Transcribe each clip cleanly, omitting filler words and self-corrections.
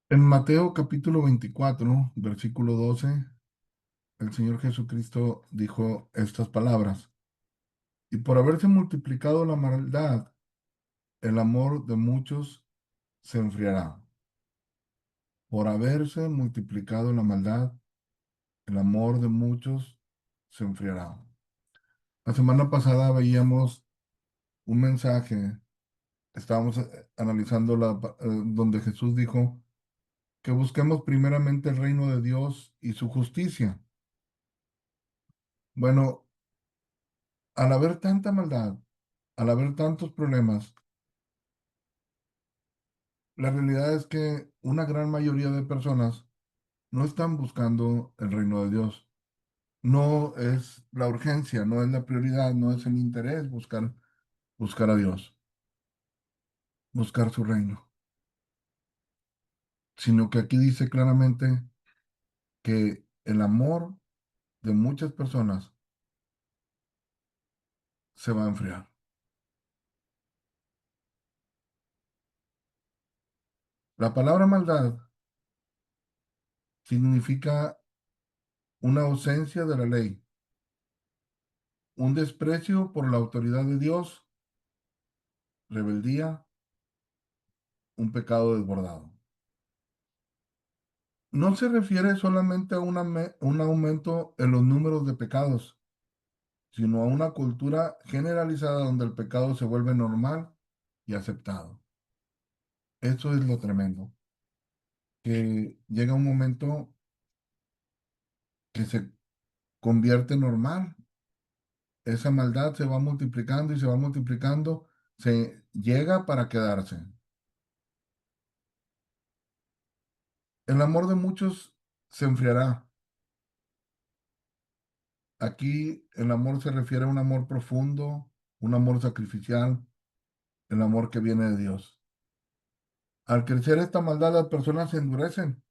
En Mateo capítulo 24, versículo 12, el Señor Jesucristo dijo estas palabras: y por haberse multiplicado la maldad, el amor de muchos se enfriará. Por haberse multiplicado la maldad, el amor de muchos se enfriará. La semana pasada veíamos un mensaje, estábamos analizando donde Jesús dijo que busquemos primeramente el reino de Dios y su justicia. Bueno, al haber tanta maldad, al haber tantos problemas, la realidad es que una gran mayoría de personas no están buscando el reino de Dios. No es la urgencia, no es la prioridad, no es el interés buscar a Dios, buscar su reino, sino que aquí dice claramente que el amor de muchas personas se va a enfriar. La palabra maldad significa una ausencia de la ley, un desprecio por la autoridad de Dios, rebeldía, un pecado desbordado. No se refiere solamente a un aumento en los números de pecados, sino a una cultura generalizada donde el pecado se vuelve normal y aceptado. Eso es lo tremendo, que llega un momento que se convierte normal. Esa maldad se va multiplicando y se va multiplicando, se llega para quedarse. El amor de muchos se enfriará. Aquí el amor se refiere a un amor profundo, un amor sacrificial, el amor que viene de Dios. Al crecer esta maldad, las personas se endurecen,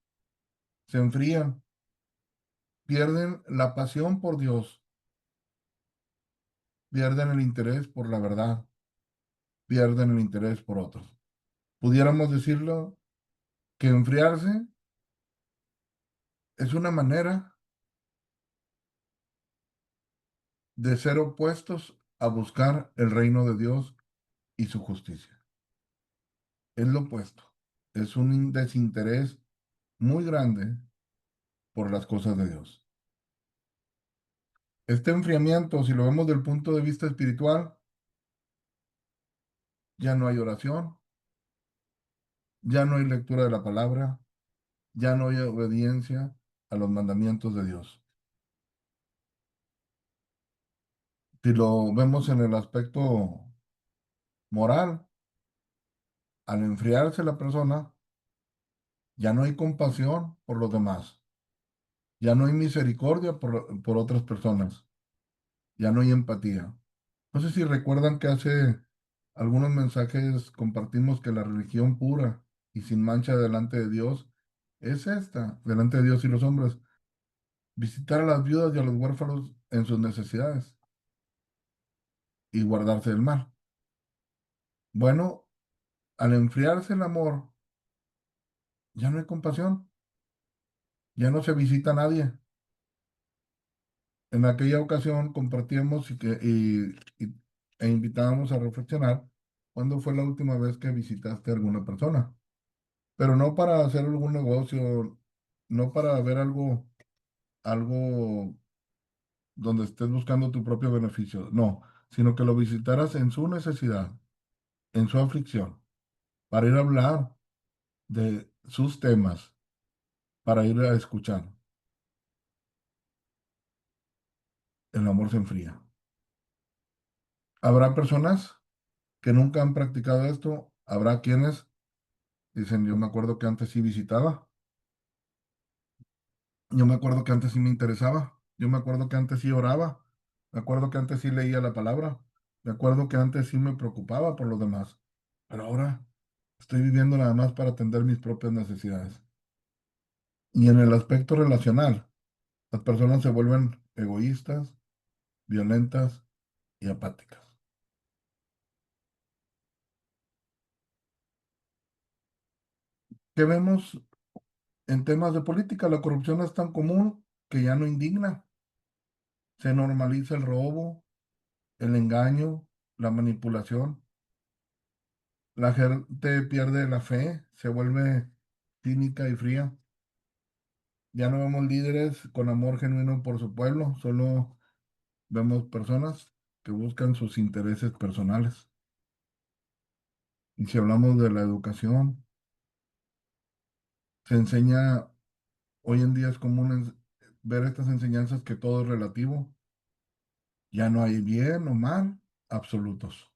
se enfrían, pierden la pasión por Dios, pierden el interés por la verdad, pierden el interés por otros. Pudiéramos decirlo que enfriarse es una manera de ser opuestos a buscar el reino de Dios y su justicia. Es lo opuesto. Es un desinterés muy grande por las cosas de Dios. Este enfriamiento, si lo vemos del punto de vista espiritual, ya no hay oración, ya no hay lectura de la palabra, ya no hay obediencia a los mandamientos de Dios. Si lo vemos en el aspecto moral, al enfriarse la persona, ya no hay compasión por los demás, ya no hay misericordia por otras personas, ya no hay empatía. No sé si recuerdan que hace algunos mensajes compartimos que la religión pura y sin mancha delante de Dios es esta, delante de Dios y los hombres, visitar a las viudas y a los huérfanos en sus necesidades y guardarse del mal. Bueno, al enfriarse el amor, ya no hay compasión, ya no se visita a nadie. En aquella ocasión compartíamos e invitábamos a reflexionar cuándo fue la última vez que visitaste a alguna persona, pero no para hacer algún negocio, no para ver algo donde estés buscando tu propio beneficio, no, sino que lo visitaras en su necesidad, en su aflicción, para ir a hablar de sus temas, para ir a escuchar. El amor se enfría. Habrá personas que nunca han practicado esto, habrá quienes dicen, yo me acuerdo que antes sí visitaba, yo me acuerdo que antes sí me interesaba, yo me acuerdo que antes sí oraba, me acuerdo que antes sí leía la palabra, me acuerdo que antes sí me preocupaba por los demás, pero ahora estoy viviendo nada más para atender mis propias necesidades. Y en el aspecto relacional, las personas se vuelven egoístas, violentas y apáticas. ¿Qué vemos? En temas de política, la corrupción es tan común que ya no indigna. Se normaliza el robo, el engaño, la manipulación. La gente pierde la fe, se vuelve cínica y fría. Ya no vemos líderes con amor genuino por su pueblo, solo vemos personas que buscan sus intereses personales. Y si hablamos de la educación, se enseña, hoy en día es común ver estas enseñanzas que todo es relativo. Ya no hay bien o mal absolutos.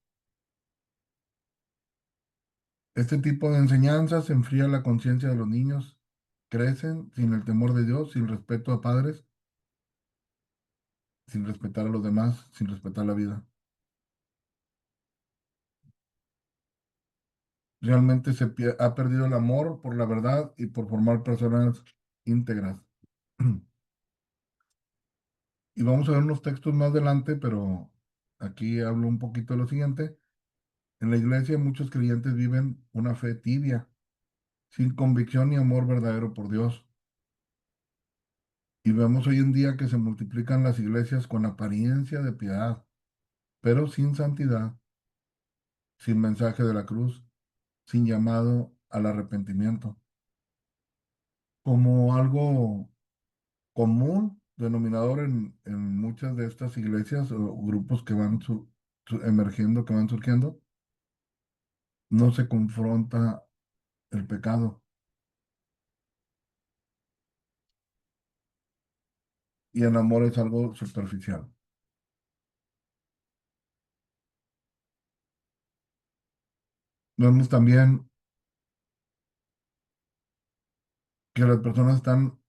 Este tipo de enseñanzas enfría la conciencia de los niños. Crecen sin el temor de Dios, sin respeto a padres, sin respetar a los demás, sin respetar la vida. Realmente ha perdido el amor por la verdad y por formar personas íntegras. Y vamos a ver unos textos más adelante, pero aquí hablo un poquito de lo siguiente. En la iglesia muchos creyentes viven una fe tibia, sin convicción ni amor verdadero por Dios. Y vemos hoy en día que se multiplican las iglesias con apariencia de piedad, pero sin santidad, sin mensaje de la cruz, sin llamado al arrepentimiento. Como algo común, denominador en muchas de estas iglesias o grupos que van emergiendo, que van surgiendo, no se confronta el pecado y el amor es algo superficial. Vemos también que las personas están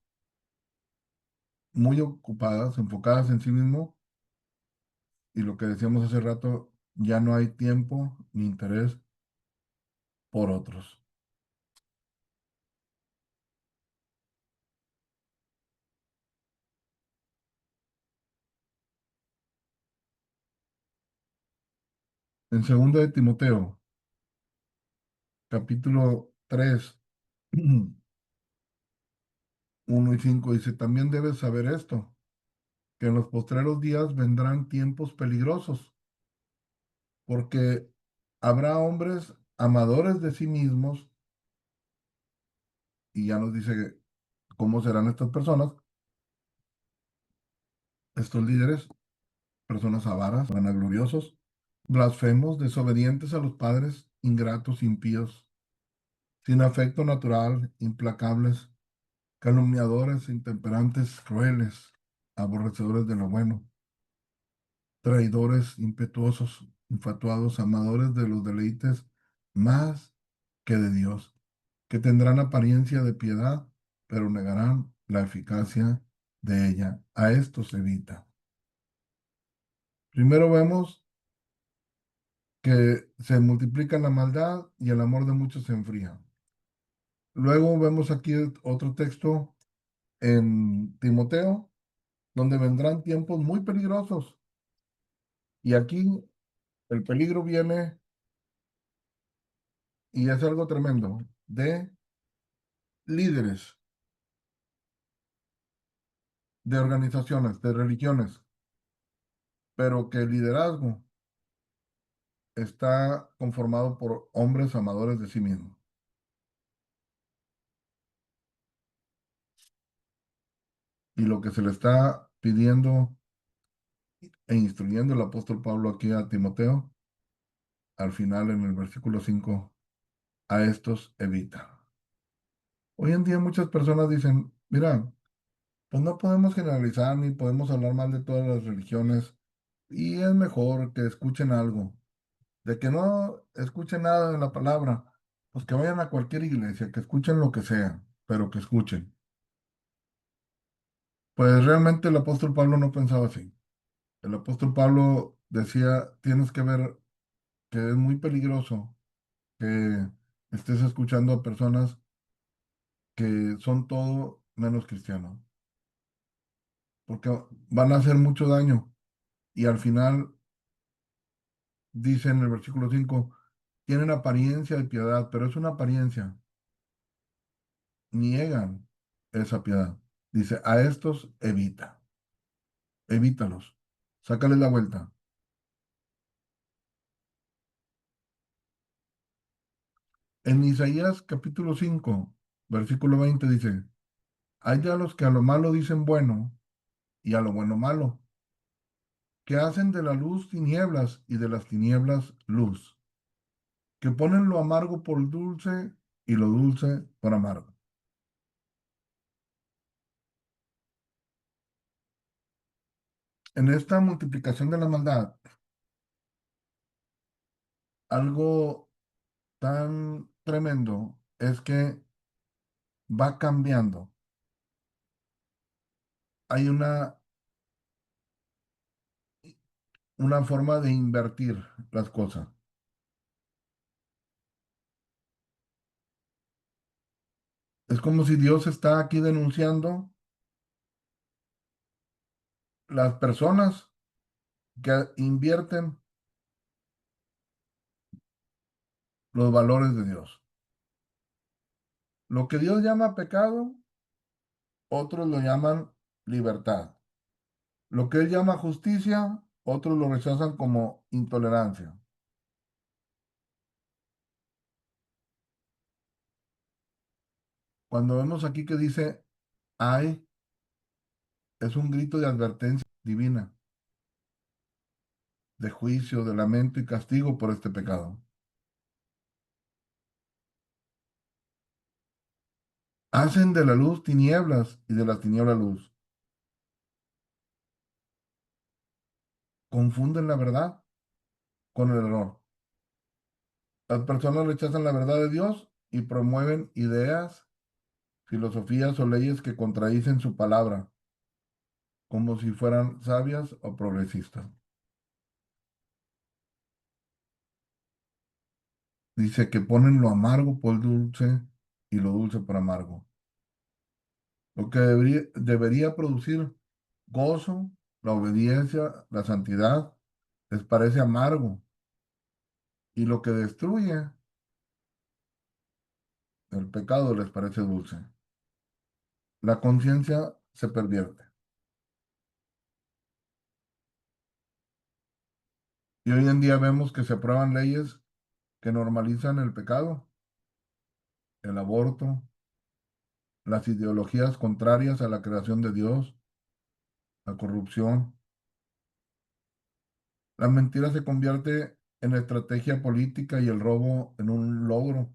muy ocupadas, enfocadas en sí mismo y lo que decíamos hace rato, ya no hay tiempo ni interés por otros. En segundo de Timoteo, capítulo 3 1 y 5 dice, también debes saber esto, que en los postreros días vendrán tiempos peligrosos, porque habrá hombres amadores de sí mismos, y ya nos dice cómo serán estas personas, estos líderes, personas avaras, vanagloriosos, blasfemos, desobedientes a los padres, ingratos, impíos, sin afecto natural, implacables, calumniadores, intemperantes, crueles, aborrecedores de lo bueno, traidores, impetuosos, infatuados, amadores de los deleites más que de Dios, que tendrán apariencia de piedad, pero negarán la eficacia de ella. A esto se evita. Primero vemos que se multiplica la maldad y el amor de muchos se enfría. Luego vemos aquí otro texto en Timoteo, donde vendrán tiempos muy peligrosos. Y aquí el peligro viene, y es algo tremendo, de líderes, de organizaciones, de religiones, pero que el liderazgo está conformado por hombres amadores de sí mismos. Y lo que se le está pidiendo e instruyendo el apóstol Pablo aquí a Timoteo, al final en el versículo 5 a estos evita. Hoy en día muchas personas dicen, mira, pues no podemos generalizar ni podemos hablar mal de todas las religiones y es mejor que escuchen algo. De que no escuchen nada de la palabra, pues que vayan a cualquier iglesia, que escuchen lo que sea, pero que escuchen. Pues realmente el apóstol Pablo no pensaba así. El apóstol Pablo decía, tienes que ver que es muy peligroso que estés escuchando a personas que son todo menos cristianos, porque van a hacer mucho daño. Y al final dice en el versículo 5 tienen apariencia de piedad, pero es una apariencia, niegan. esa piedad. Dice, a estos evita, evítalos, sácales la vuelta. En Isaías capítulo 5 versículo 20 dice, hay a los que a lo malo dicen bueno y a lo bueno malo, que hacen de la luz tinieblas y de las tinieblas luz, que ponen lo amargo por dulce y lo dulce por amargo. En esta multiplicación de la maldad, algo tan tremendo es que va cambiando. Hay una forma de invertir las cosas. Es como si Dios está aquí denunciando las personas que invierten los valores de Dios. Lo que Dios llama pecado, otros lo llaman libertad. Lo que Él llama justicia, otros lo rechazan como intolerancia. Cuando vemos aquí que dice, ay, es un grito de advertencia divina, de juicio, de lamento y castigo por este pecado. Hacen de la luz tinieblas y de las tinieblas luz. Confunden la verdad con el error. Las personas rechazan la verdad de Dios y promueven ideas, filosofías o leyes que contradicen su palabra, como si fueran sabias o progresistas. Dice que ponen lo amargo por dulce y lo dulce por amargo. Lo que debería producir gozo, la obediencia, la santidad, les parece amargo. Y lo que destruye el pecado les parece dulce. La conciencia se pervierte. Y hoy en día vemos que se aprueban leyes que normalizan el pecado, el aborto, las ideologías contrarias a la creación de Dios, la corrupción. La mentira se convierte en estrategia política y el robo en un logro.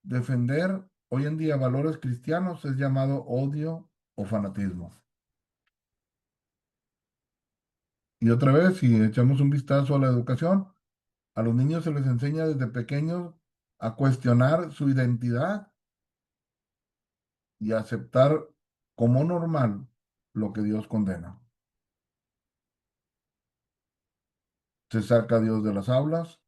Defender hoy en día valores cristianos es llamado odio o fanatismo. Y otra vez, si echamos un vistazo a la educación, a los niños se les enseña desde pequeños a cuestionar su identidad y a aceptar como normal lo que Dios condena. Se saca a Dios de las aulas,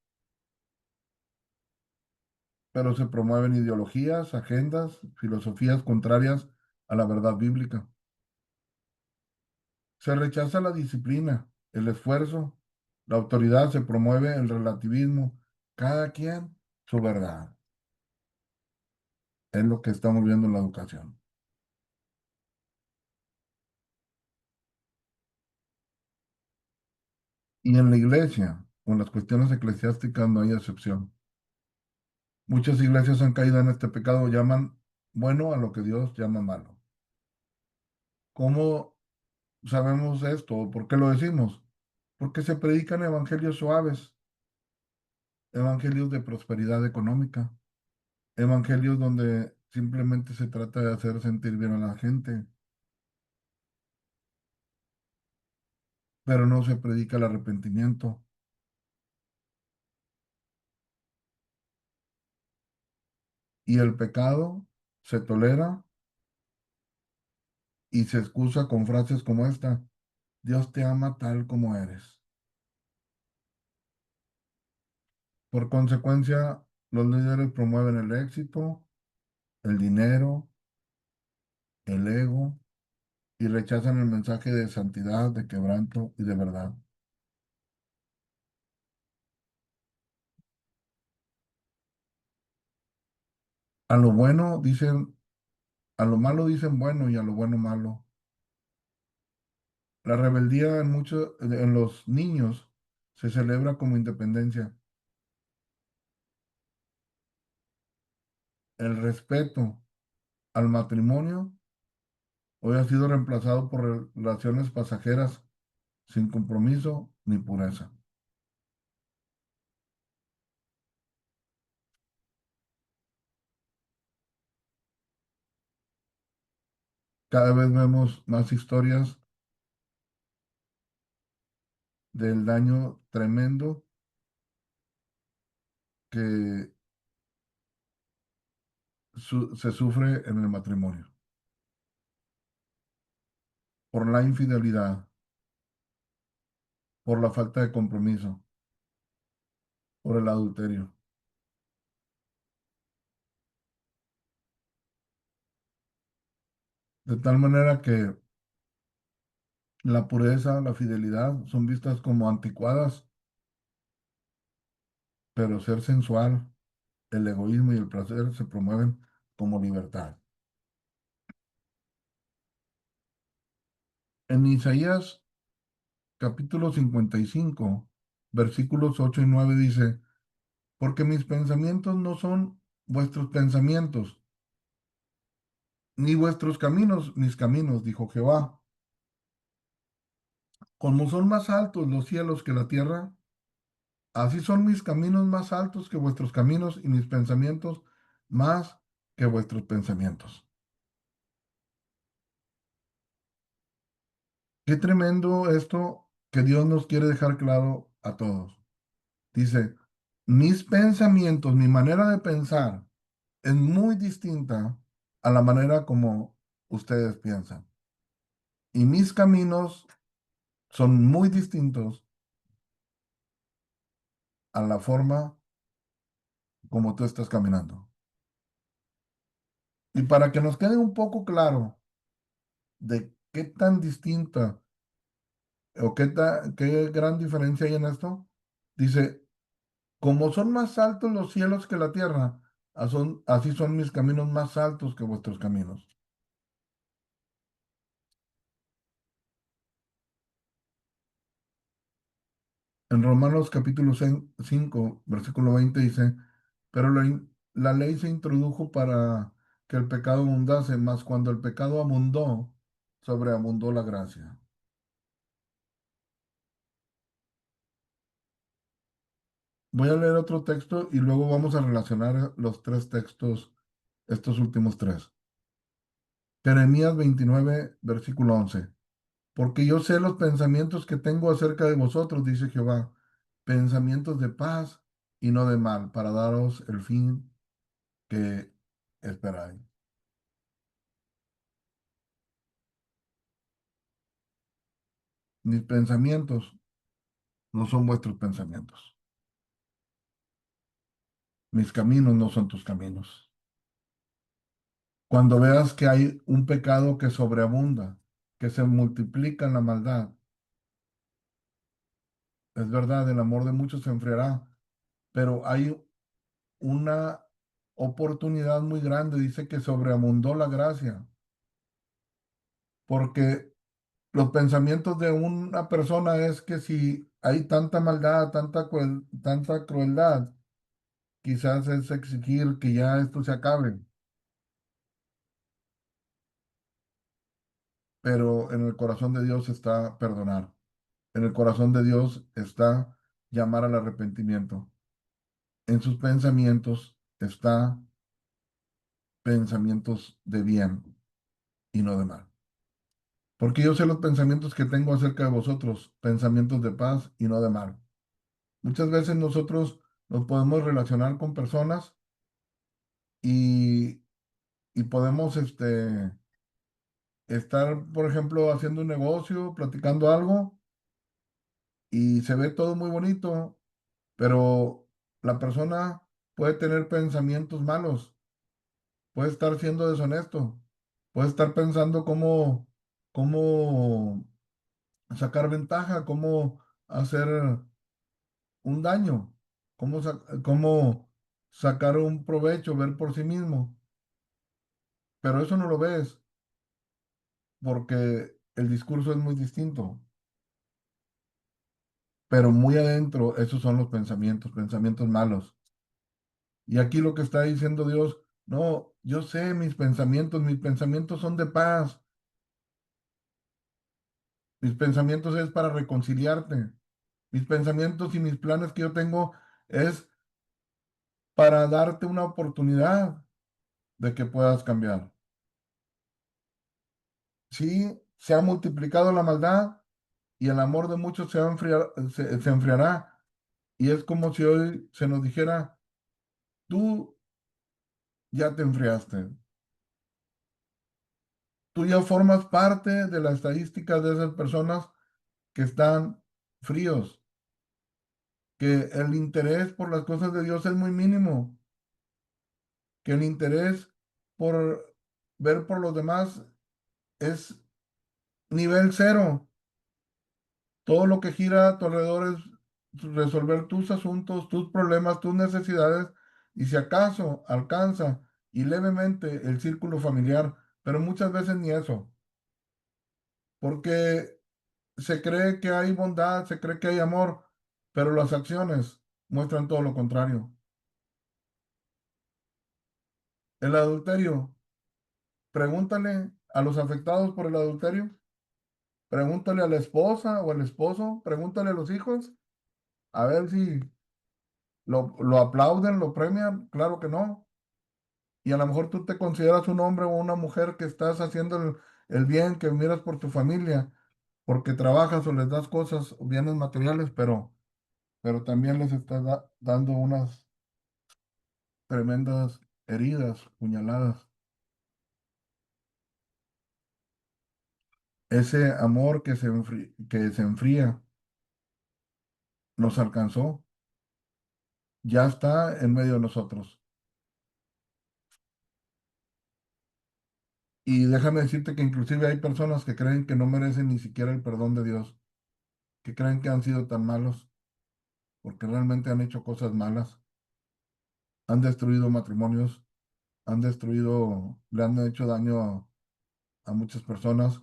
pero se promueven ideologías, agendas, filosofías contrarias a la verdad bíblica. Se rechaza la disciplina, el esfuerzo, la autoridad, se promueve el relativismo. Cada quien su verdad. Es lo que estamos viendo en la educación. Y en la iglesia, con las cuestiones eclesiásticas, no hay excepción. Muchas iglesias han caído en este pecado, llaman bueno a lo que Dios llama malo. ¿Cómo sabemos esto? ¿Por qué lo decimos? Porque se predican evangelios suaves, evangelios de prosperidad económica, evangelios donde simplemente se trata de hacer sentir bien a la gente, pero no se predica el arrepentimiento. Y el pecado se tolera y se excusa con frases como esta: Dios te ama tal como eres. Por consecuencia, los líderes promueven el éxito, el dinero, el ego y rechazan el mensaje de santidad, de quebranto y de verdad. A lo bueno dicen, a lo malo dicen bueno y a lo bueno malo. La rebeldía en los niños se celebra como independencia. El respeto al matrimonio hoy ha sido reemplazado por relaciones pasajeras sin compromiso ni pureza. Cada vez vemos más historias del daño tremendo que se sufre en el matrimonio por la infidelidad, por la falta de compromiso, por el adulterio. De tal manera que la pureza, la fidelidad son vistas como anticuadas, pero ser sensual, el egoísmo y el placer se promueven como libertad. En Isaías capítulo 55 versículos 8 y 9 dice, porque mis pensamientos no son vuestros pensamientos, ni vuestros caminos mis caminos, dijo Jehová. Como son más altos los cielos que la tierra, así son mis caminos más altos que vuestros caminos y mis pensamientos más que vuestros pensamientos. Qué tremendo esto que Dios nos quiere dejar claro a todos. Dice, mis pensamientos, mi manera de pensar es muy distinta a la manera como ustedes piensan. Y mis caminos son muy distintos a la forma como tú estás caminando. Y para que nos quede un poco claro de qué tan distinta o qué gran diferencia hay en esto, dice, como son más altos los cielos que la tierra, así son mis caminos más altos que vuestros caminos. En Romanos capítulo 5 versículo 20 dice, pero la ley se introdujo para que el pecado abundase, mas cuando el pecado abundó, sobreabundó la gracia. Voy a leer otro texto y luego vamos a relacionar los tres textos, estos últimos tres. Jeremías 29 versículo 11. Porque yo sé los pensamientos que tengo acerca de vosotros, dice Jehová, pensamientos de paz y no de mal, para daros el fin que esperáis. Mis pensamientos no son vuestros pensamientos. Mis caminos no son tus caminos. Cuando veas que hay un pecado que sobreabunda, que se multiplica en la maldad, es verdad, el amor de muchos se enfriará, pero hay una oportunidad muy grande, dice que sobreabundó la gracia, porque los pensamientos de una persona es que si hay tanta maldad, tanta crueldad, quizás es exigir que ya esto se acabe, pero en el corazón de Dios está perdonar. En el corazón de Dios está llamar al arrepentimiento. En sus pensamientos está pensamientos de bien y no de mal. Porque yo sé los pensamientos que tengo acerca de vosotros, pensamientos de paz y no de mal. Muchas veces nosotros nos podemos relacionar con personas y, y podemos estar, por ejemplo, haciendo un negocio, platicando algo y se ve todo muy bonito, pero la persona puede tener pensamientos malos, puede estar siendo deshonesto, puede estar pensando cómo sacar ventaja, cómo hacer un daño, cómo sacar un provecho, ver por sí mismo. pero eso no lo ves porque el discurso es muy distinto, pero muy adentro esos son los pensamientos, pensamientos malos. Y aquí lo que está diciendo Dios, no, yo sé mis pensamientos son de paz, mis pensamientos es para reconciliarte, mis pensamientos y mis planes que yo tengo es para darte una oportunidad de que puedas cambiar. Sí, se ha multiplicado la maldad y el amor de muchos se enfriará. Y es como si hoy se nos dijera, tú ya te enfriaste, tú ya formas parte de la estadística de esas personas que están fríos, que el interés por las cosas de Dios es muy mínimo, que el interés por ver por los demás es nivel cero. Todo lo que gira a tu alrededor es resolver tus asuntos, tus problemas, tus necesidades y si acaso alcanza y levemente el círculo familiar, pero muchas veces ni eso, porque se cree que hay bondad, se cree que hay amor, pero las acciones muestran todo lo contrario. El adulterio, pregúntale a los afectados por el adulterio, pregúntale a la esposa o al esposo, pregúntale a los hijos, a ver si lo aplauden, lo premian, claro que no. Y a lo mejor tú te consideras un hombre o una mujer que estás haciendo el bien, que miras por tu familia, porque trabajas o les das cosas, bienes materiales, pero también les estás dando unas tremendas heridas, puñaladas. Ese amor que se enfría nos alcanzó, ya está en medio de nosotros. Y déjame decirte que inclusive hay personas que creen que no merecen ni siquiera el perdón de Dios, que creen que han sido tan malos porque realmente han hecho cosas malas, han destruido matrimonios, le han hecho daño a muchas personas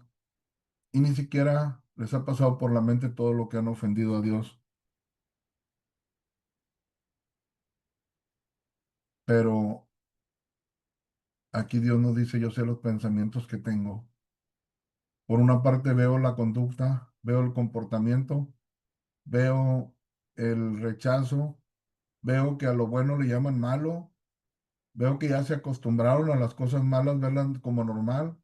y ni siquiera les ha pasado por la mente todo lo que han ofendido a Dios. Pero aquí Dios nos dice, yo sé los pensamientos que tengo. Por una parte veo la conducta, veo el comportamiento, veo el rechazo, veo que a lo bueno le llaman malo, veo que ya se acostumbraron a las cosas malas, verlas como normal,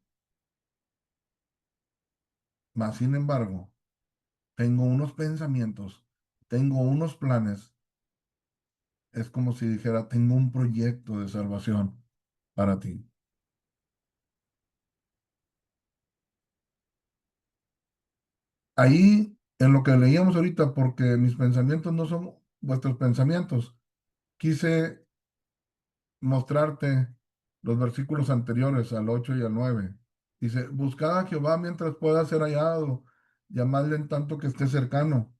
mas sin embargo, tengo unos pensamientos, tengo unos planes. Es como si dijera, tengo un proyecto de salvación para ti. Ahí, en lo que leíamos ahorita, porque mis pensamientos no son vuestros pensamientos, quise mostrarte los versículos anteriores al 8 y al 9. Dice, buscad a Jehová mientras pueda ser hallado, llamadle en tanto que esté cercano.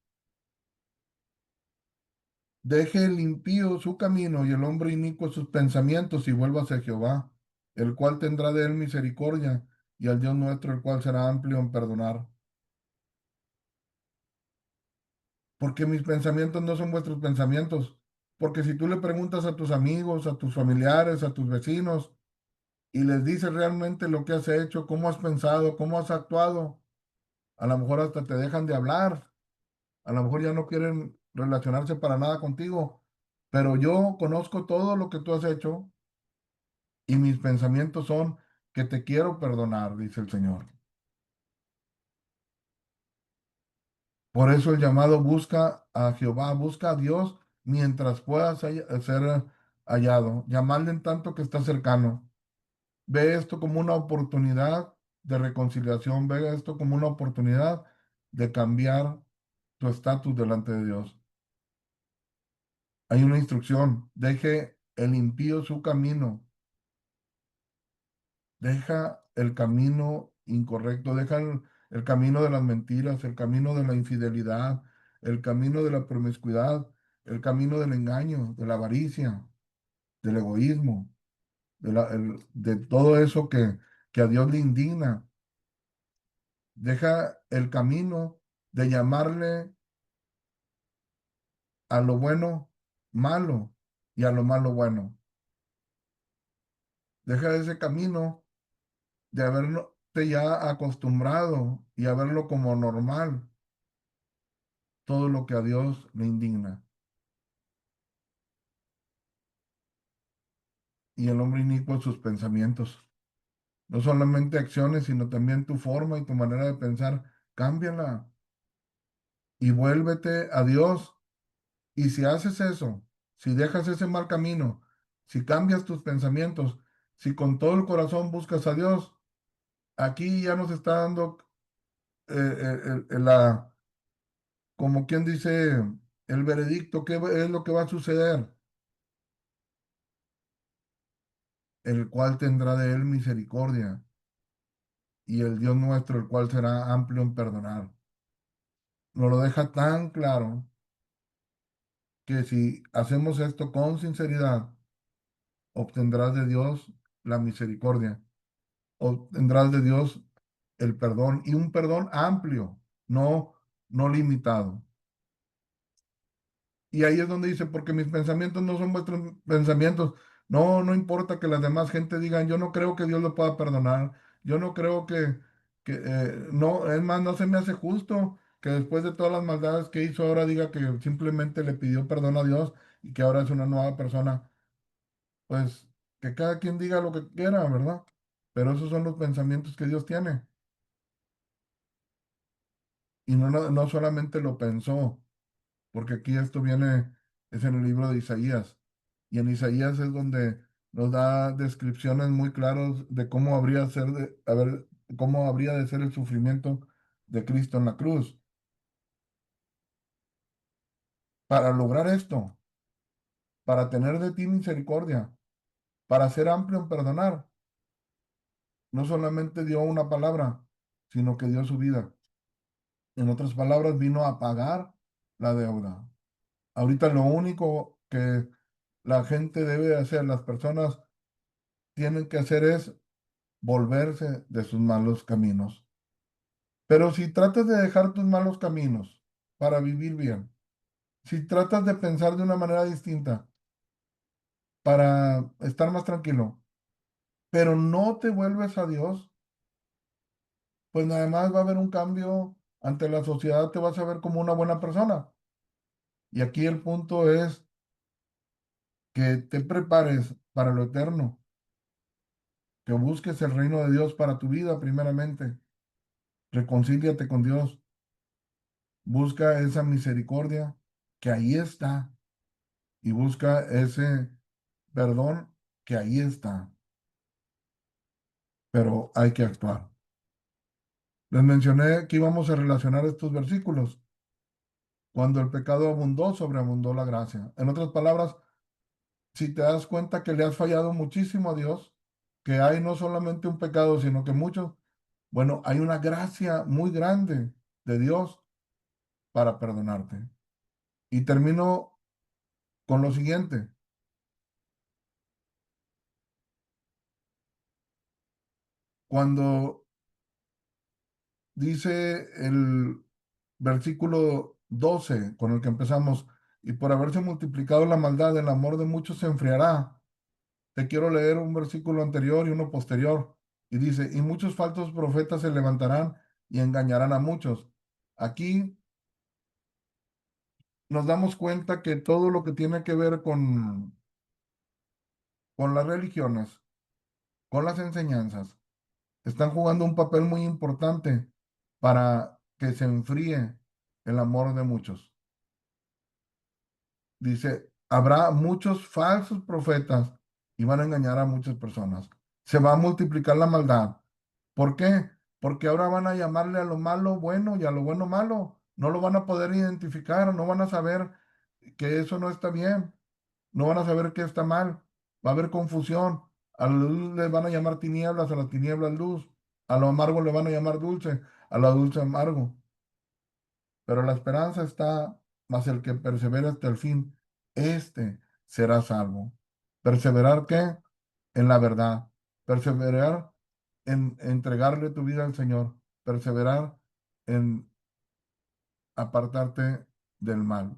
Deje el impío su camino y el hombre inicuo sus pensamientos y vuélvase a Jehová, el cual tendrá de él misericordia, y al Dios nuestro, el cual será amplio en perdonar. Porque mis pensamientos no son vuestros pensamientos. Porque si tú le preguntas a tus amigos, a tus familiares, a tus vecinos, y les dices realmente lo que has hecho, cómo has pensado, cómo has actuado, a lo mejor hasta te dejan de hablar, a lo mejor ya no quieren relacionarse para nada contigo, pero yo conozco todo lo que tú has hecho y mis pensamientos son que te quiero perdonar, dice el Señor. Por eso el llamado busca a Jehová, busca a Dios mientras pueda ser hallado. Llamarle en tanto que está cercano. Ve esto como una oportunidad de reconciliación, ve esto como una oportunidad de cambiar tu estatus delante de Dios. Hay una instrucción, deje el impío su camino, deja el camino incorrecto, deja el camino de las mentiras, el camino de la infidelidad, el camino de la promiscuidad, el camino del engaño, de la avaricia, del egoísmo. de todo eso que a Dios le indigna. Deja el camino de llamarle a lo bueno malo y a lo malo bueno. Deja ese camino de haberte ya acostumbrado y a verlo como normal, todo lo que a Dios le indigna. Y el hombre inicuo en sus pensamientos. No solamente acciones, sino también tu forma y tu manera de pensar. Cámbiala y vuélvete a Dios. Y si haces eso, si dejas ese mal camino, si cambias tus pensamientos, si con todo el corazón buscas a Dios, aquí ya nos está dando como quien dice, el veredicto, qué es lo que va a suceder, el cual tendrá de él misericordia, y el Dios nuestro, el cual será amplio en perdonar. Nos lo deja tan claro que si hacemos esto con sinceridad, obtendrás de Dios la misericordia, obtendrás de Dios el perdón y un perdón amplio, no limitado. Y ahí es donde dice, porque mis pensamientos no son vuestros pensamientos. No, no importa que las demás gente digan, yo no creo que Dios lo pueda perdonar. Yo no creo no, es más, no se me hace justo que después de todas las maldades que hizo ahora diga que simplemente le pidió perdón a Dios y que ahora es una nueva persona. Pues que cada quien diga lo que quiera, ¿verdad? Pero esos son los pensamientos que Dios tiene. Y no solamente lo pensó, porque aquí esto viene, es en el libro de Isaías. Y en Isaías es donde nos da descripciones muy claras de cómo cómo habría de ser el sufrimiento de Cristo en la cruz. Para lograr esto, para tener de ti misericordia, para ser amplio en perdonar, no solamente dio una palabra, sino que dio su vida. En otras palabras, vino a pagar la deuda. Ahorita lo único que la gente debe hacer, las personas tienen que hacer es volverse de sus malos caminos. Pero si tratas de dejar tus malos caminos para vivir bien, si tratas de pensar de una manera distinta para estar más tranquilo, pero no te vuelves a Dios, pues nada más va a haber un cambio ante la sociedad, te vas a ver como una buena persona. Y aquí el punto es que te prepares para lo eterno, que busques el reino de Dios para tu vida primeramente, reconcíliate con Dios, busca esa misericordia que ahí está y busca ese perdón que ahí está, pero hay que actuar. Les mencioné que íbamos a relacionar estos versículos. Cuando el pecado abundó, sobreabundó la gracia. En otras palabras, si te das cuenta que le has fallado muchísimo a Dios, que hay no solamente un pecado, sino que muchos, bueno, hay una gracia muy grande de Dios para perdonarte. Y termino con lo siguiente. Cuando dice el versículo 12 con el que empezamos, y por haberse multiplicado la maldad, el amor de muchos se enfriará. Te quiero leer un versículo anterior y uno posterior. Y dice, y muchos falsos profetas se levantarán y engañarán a muchos. Aquí nos damos cuenta que todo lo que tiene que ver con las religiones, con las enseñanzas, están jugando un papel muy importante para que se enfríe el amor de muchos. Dice, habrá muchos falsos profetas y van a engañar a muchas personas. Se va a multiplicar la maldad. ¿Por qué? Porque ahora van a llamarle a lo malo bueno y a lo bueno malo. No lo van a poder identificar, no van a saber que eso no está bien, no van a saber que está mal. Va a haber confusión. A la luz le van a llamar tinieblas, a las tinieblas luz. A lo amargo le van a llamar dulce, a lo dulce amargo. Pero la esperanza está, mas el que persevera hasta el fin, este será salvo. ¿Perseverar qué? en la verdad, perseverar en entregarle tu vida al Señor, perseverar en apartarte del mal.